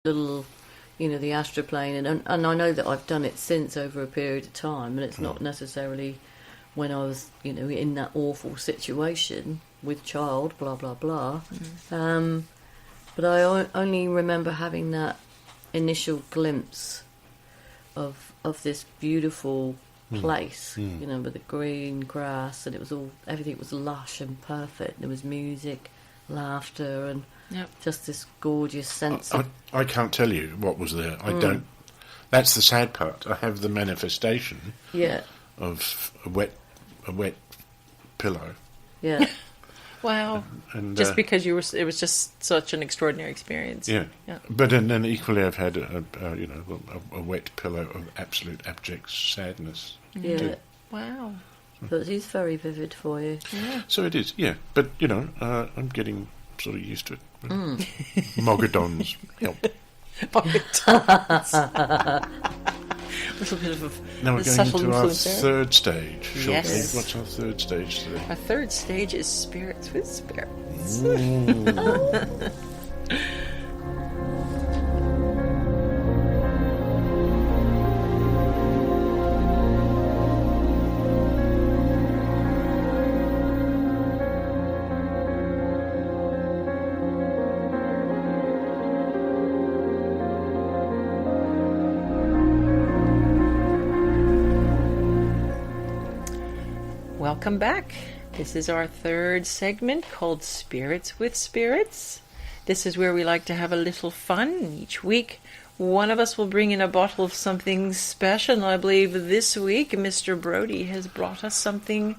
little, the astroplane, and I know that I've done it since over a period of time, and it's not necessarily when I was, in that awful situation with child, blah, blah, blah. But I only remember having that initial glimpse of this beautiful place, with the green grass, and everything was lush and perfect. There was music, laughter, and just this gorgeous sense I can't tell you what was there. I don't. That's the sad part. I have the manifestation of a wet pillow. Yeah. Wow. And just because it was just such an extraordinary experience. Yeah. But then equally I've had a wet pillow of absolute abject sadness. Yeah. Too. Wow. But it's very vivid for you. Yeah. So it is, yeah. But, I'm getting sort of used to it. Mogadons help. Mogadons. A little bit of now we're going into our third stage. Yes. What's our third stage today? Our third stage is Spirits with Spirits. Welcome back. This is our third segment called Spirits with Spirits. This is where we like to have a little fun. Each week, one of us will bring in a bottle of something special. And I believe this week, Mr. Brodie has brought us something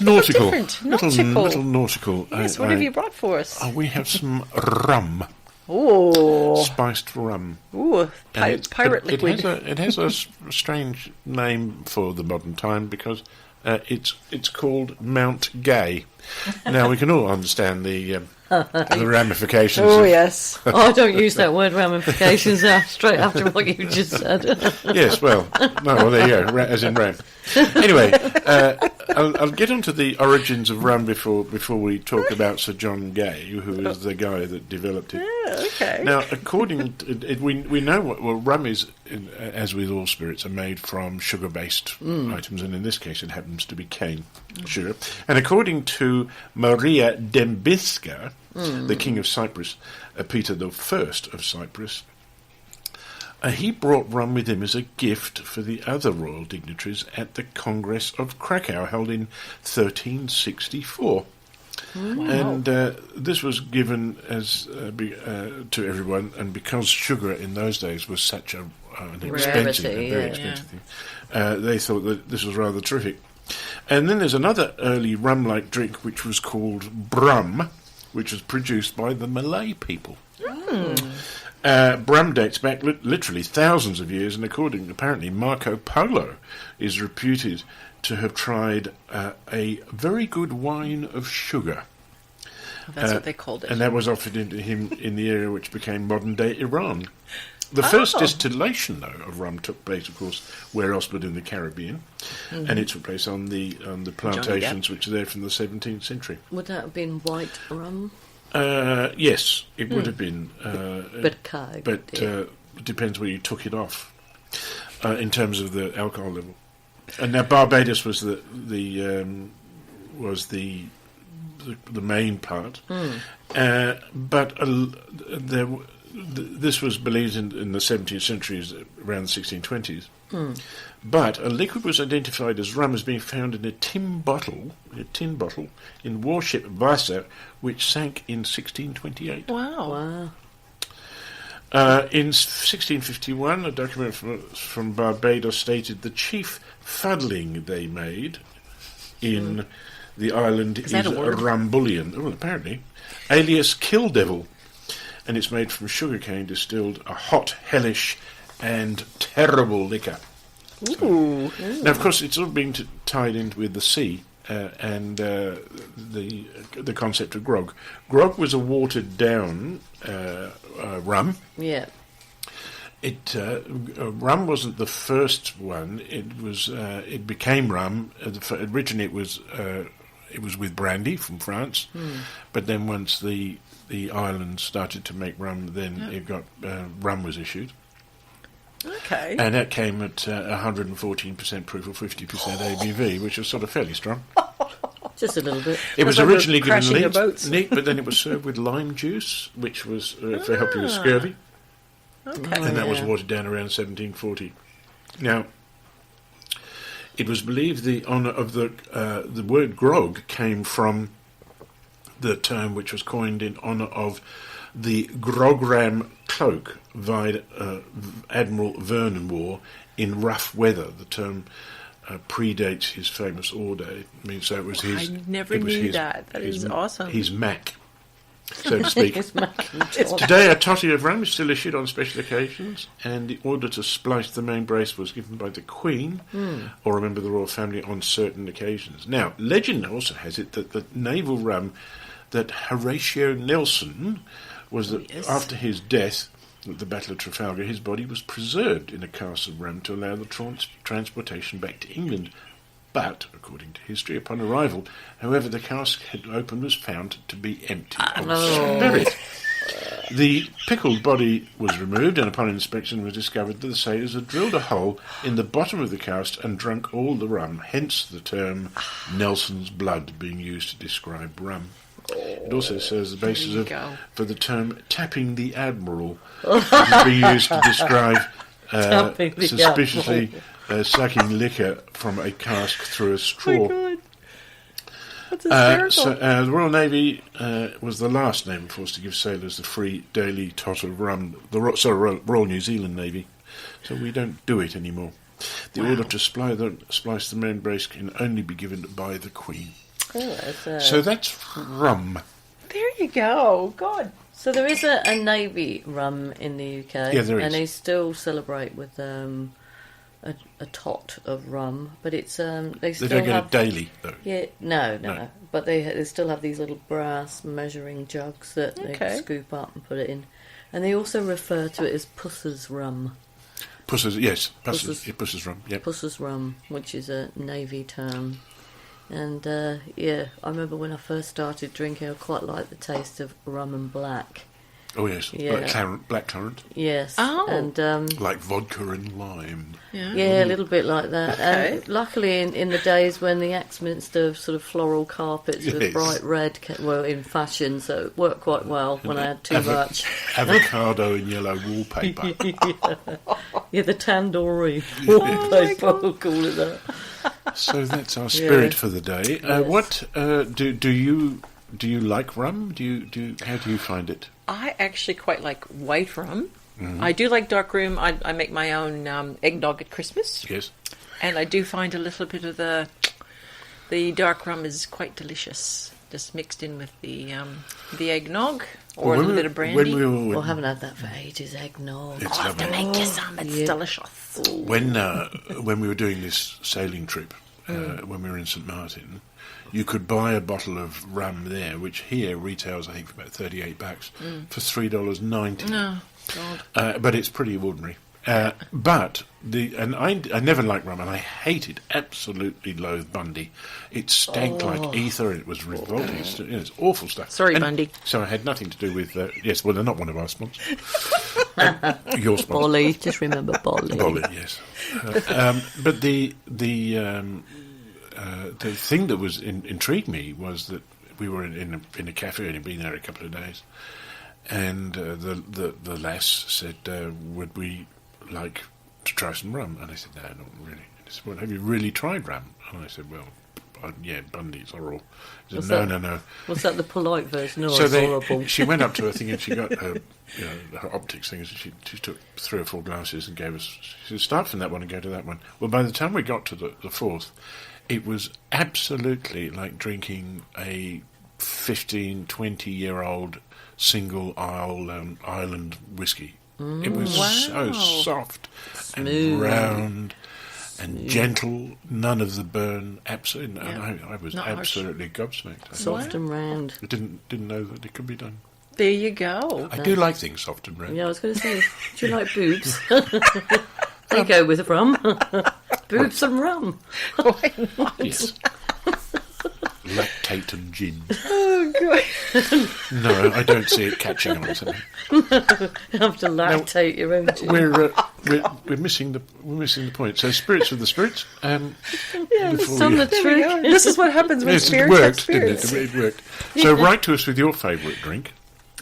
a little different. Little nautical. Yes, what have you brought for us? We have some rum. Oh, spiced rum. Ooh, pirate liquid. It has a strange name for the modern time because it's called Mount Gay. Now we can all understand the ramifications. Oh yes. I don't use that word ramifications straight after what you just said. Yes, well, there you go, as in ram. Anyway, I'll get onto the origins of rum before we talk about Sir John Gay, who is the guy that developed it. Yeah, okay. Now, according to it, we know rum is, as with all spirits, are made from sugar-based items, and in this case it happens to be cane sugar. And according to Maria Dembicka, the King of Cyprus, Peter I of Cyprus, he brought rum with him as a gift for the other royal dignitaries at the Congress of Krakow, held in 1364. Wow. And this was given as to everyone, and because sugar in those days was such an expensive, very expensive thing, they thought that this was rather terrific. And then there's another early rum-like drink which was called brum, which was produced by the Malay people. Brum dates back literally thousands of years, and apparently Marco Polo is reputed to have tried a very good wine of sugar. That's what they called it. And that was offered to him in the area which became modern-day Iran. The first distillation, though, of rum took place, of course, where else but in the Caribbean, and it took place on the plantations which are there from the 17th century. Would that have been white rum? Yes, it would have been. But it depends where you took it off in terms of the alcohol level. And now Barbados was the main part, but this was believed in the 17th century, around the 1620s. But a liquid was identified as rum as being found in a tin bottle in warship Vasa, which sank in 1628. Wow. In 1651, a document from Barbados stated the chief fuddling they made in the island is a rum bullion, apparently, alias Kill Devil, and it's made from sugarcane distilled, a hot, hellish, and terrible liquor. Ooh. Now, of course, it's all being tied in with the sea and the concept of grog. Grog was a watered-down rum. Yeah. Rum wasn't the first one. It became rum. Originally, it it was with brandy from France, but then once the island started to make rum, then it got rum was issued. Okay. And that came at 114% proof or 50% ABV, which was sort of fairly strong. Just a little bit. It was like we're originally given crashing your boats. neat, but then it was served with lime juice, which was for helping with scurvy, Okay. and that was yeah. watered down around 1740. Now, it was believed the honour of the word grog came from the term which was coined in honour of the Grogram cloak Admiral Vernon wore in rough weather. The term predates his famous order. It means so it was his. I never it was knew his, that. That his, is awesome. His Mac, so to speak. It's making Today, a toddy of rum is still issued on special occasions, and the order to splice the main brace was given by the Queen or a member of the royal family on certain occasions. Now, legend also has it that the naval rum that Horatio Nelson was that yes. after his death at the Battle of Trafalgar, his body was preserved in a cask of rum to allow the transportation back to England. But, according to history, upon arrival, however, the cask had opened was found to be empty of spirit. The pickled body was removed, and upon inspection was discovered that the sailors had drilled a hole in the bottom of the cask and drunk all the rum, hence the term Nelson's blood being used to describe rum. It also serves the basis for the term tapping the admiral, which is being used to describe Tapping the suspiciously sucking liquor from a cask through a straw. Oh my God. That's hysterical. The Royal Navy was the last naval force to give sailors the free daily tot of rum. Royal New Zealand Navy. So we don't do it anymore. The order to splice the main brace can only be given by the Queen. So that's rum. There you go. God. So there is a Navy rum in the UK. Yeah, there is. And they still celebrate with a tot of rum, but it's they still They don't have get it daily, though. Yeah, no. But they still have these little brass measuring jugs that they scoop up and put it in, and they also refer to it as Puss's rum. Puss's, yes. Puss's rum, yeah. Puss's rum, which is a Navy term. And, I remember when I first started drinking, I quite liked the taste of rum and black. Oh, yes. Yeah. Blackcurrant. Yes. Oh. And, like vodka and lime. yeah, a little bit like that. Okay. And luckily, in the days when the Axminster sort of floral carpets with Yes. bright red were in fashion, so it worked quite well when I had too much. Avocado and yellow wallpaper. Yeah, the tandoori wallpaper, we'll call it that. So that's our spirit for the day. Yes. What do you like rum? How do you find it? I actually quite like white rum. I do like dark rum. I make my own eggnog at Christmas. Yes. And I do find a little bit of the dark rum is quite delicious, just mixed in with the eggnog or a little bit of brandy. Well, I haven't had that for ages, eggnog. It's I have to lovely. make you some. It's delicious. When we were doing this sailing trip, when we were in St Martin, you could buy a bottle of rum there, which here retails, I think, for about $38 for $3.90. Oh, God. But it's pretty ordinary. But I never liked rum, and I hated, absolutely loathed Bundy. It stank like ether. It was revolting. It's awful stuff. Sorry, Bundy. So it had nothing to do with. Yes, well, they're not one of our sponsors. Your sponsor, Bolly, just remember Bolly. Bolly, yes. But the thing that was intrigued me was that we were in a cafe and had been there a couple of days, and the lass said, "Would we like to try some rum?" And I said, "No, not really." She said, "Well, have you really tried rum?" And I said, "Well, yeah, Bundy's horrible." She said, no. Was that the polite version? No, So it's horrible. she went up to her thing and she got her optics thing. She took 3 or 4 glasses and gave us. She said, "Start from that one and go to that one." Well, by the time we got to the fourth, it was absolutely like drinking a 15, 20-year-old single island whiskey. It was so soft and round and gentle, none of the burn. Absolutely, I was Not absolutely gobsmacked. Soft and round. I didn't know that it could be done. There you go. I do like things soft and round. Yeah, I was going to say, do you like boobs? They go with rum. Boobs and rum. Why not? Yes. lactate and gin. Oh, God. No, I don't see it catching on. So. You have to lactate your own gin. We're missing the point. So spirits with the spirits. It's on the trick. This is what happens when Yes, it spirits have worked, didn't spirits. it? It worked. So write to us with your favourite drink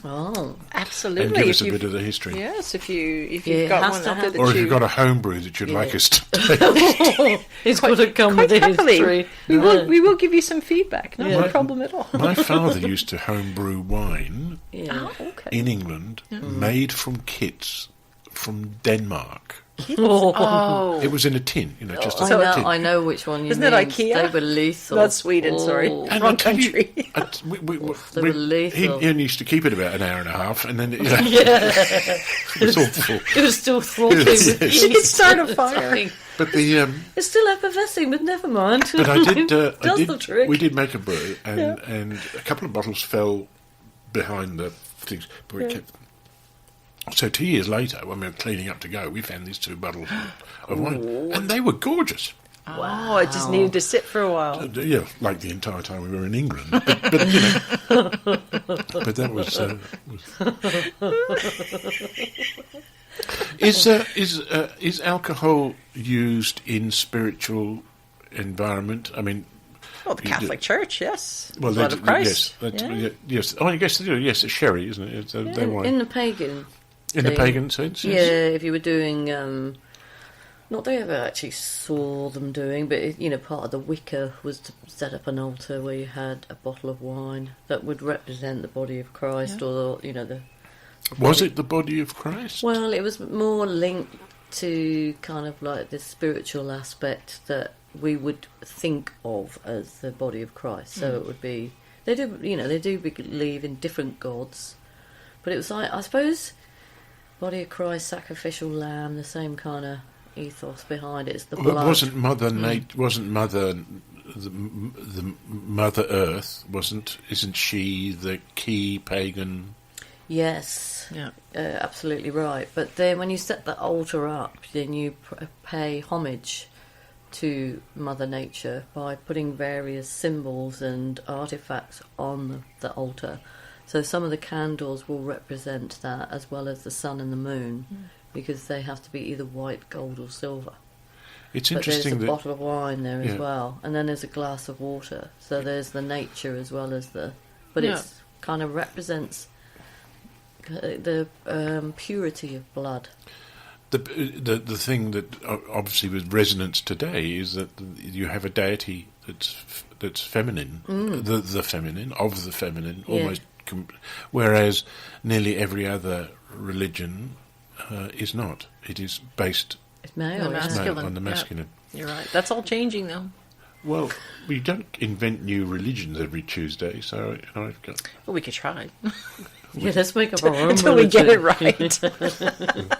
Oh, Absolutely. and give us If a you've- bit of the history. Yes, if you've Yeah, it got has one to up there have- that Or if you... you've got a homebrew that you'd like us to take. it's got to come Quite with the happily. history. We will give you some feedback. Not Yeah. a problem at all. My father used to homebrew wine Yeah. Oh, okay. in England, made from kits from Denmark. Oh, It was in a tin, just a I tin. know, I know which one you Isn't mean. it IKEA? They were lethal. Not Sweden, sorry. Oh. And Wrong I tell you, country. They were lethal. he only used to keep it about an hour and a half, and then it Yeah. was awful. It was still frothy Yes, with yes. You could yeast start a and fire. something. But the It's still effervescing, but never mind. but I did Does the trick. we did make a brew, and a couple of bottles fell behind the things, but we kept. So 2 years later, when we were cleaning up to go, we found these 2 bottles of wine, and they were gorgeous. Oh, it just needed to sit for a while. Yeah, like the entire time we were in England. But but that was. Is alcohol used in spiritual environment? I mean, Well, the Catholic Church, yes. well, Blood they of do- Christ. yes, Yeah. yes. Oh, I guess they do. Yes, it's sherry, isn't it? It's, their wine. In the pagan In the thing. pagan sense, Yeah, yes. if you were doing, not they ever actually saw them doing, but part of the Wicca was to set up an altar where you had a bottle of wine that would represent the body of Christ, or the. Was it the body of Christ? Well, it was more linked to kind of like the spiritual aspect that we would think of as the body of Christ. So it would be they do believe in different gods, but it was like, I suppose, body of Christ, sacrificial lamb, the same kind of ethos behind it. It's the blood. Wasn't Mother the Mother Earth? Isn't she the key pagan? Yes, Yeah. absolutely right. But then when you set the altar up, then you pay homage to Mother Nature by putting various symbols and artifacts on the altar. So some of the candles will represent that, as well as the sun and the moon, because they have to be either white, gold or silver. It's But there's interesting a that bottle of wine there as Yeah. well, and then there's a glass of water. So there's the nature as well as the... But Yeah. it's kind of represents the purity of blood. the thing that obviously with resonance today is that you have a deity that's feminine, the feminine of the feminine, Yeah. almost. Whereas nearly every other religion is not. It is based It's male, The isn't it? masculine. on the Yeah. masculine. You're right. That's all changing, though. Well, we don't invent new religions every Tuesday, so I've got. Well, we could try. Yeah, let's make up our own Until we get it religion. right.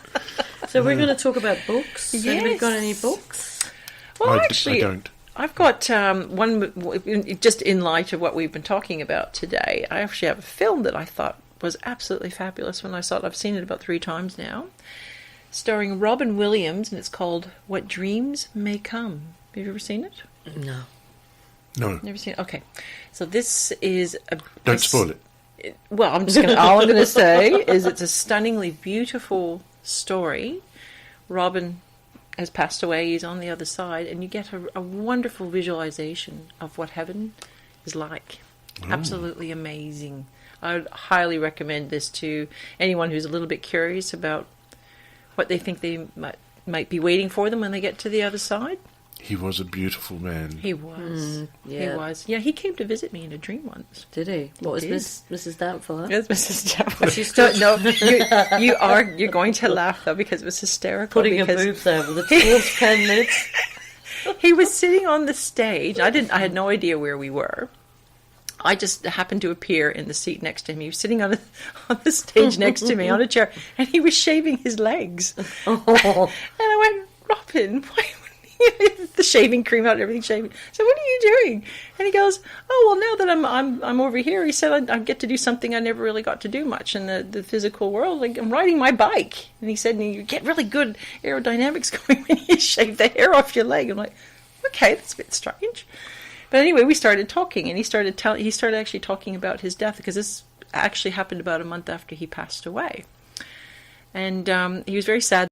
So we're going to talk about books. Have we got any Yes. books? Well, I actually, don't. I've got one, just in light of what we've been talking about today, I actually have a film that I thought was absolutely fabulous when I saw it. I've seen it about 3 times now, starring Robin Williams, and it's called What Dreams May Come. Have you ever seen it? No. No, Never seen it? Okay. So this is a... don't spoil it. Well, I'm just going to... All I'm going to say is it's a stunningly beautiful story. Robin has passed away. He's on the other side, and you get a wonderful visualization of what heaven is like. Absolutely amazing. I would highly recommend this to anyone who's a little bit curious about what they think they might be waiting for them when they get to the other side. He was a beautiful man. He was. yeah. He was. Yeah, he came to visit me in a dream once. Did he? What was did. Mrs. Doubtfire? Yes, Mrs. Jeffrey. She's still You're going to laugh though because it was hysterical. putting her because boobs over the first 10 minutes. he was sitting on the stage. I had no idea where we were. I just happened to appear in the seat next to him. He was sitting on the stage next to me on a chair, and he was shaving his legs. Oh. And I went, Robin, why? The shaving cream out, and everything shaving. So what are you doing? And he goes, oh well, now that I'm over here, he said I get to do something I never really got to do much in the physical world. Like I'm riding my bike. And he said, you get really good aerodynamics going when you shave the hair off your leg. I'm like, okay, that's a bit strange. But anyway, we started talking, and he started actually talking about his death, because this actually happened about a month after he passed away. And he was very sad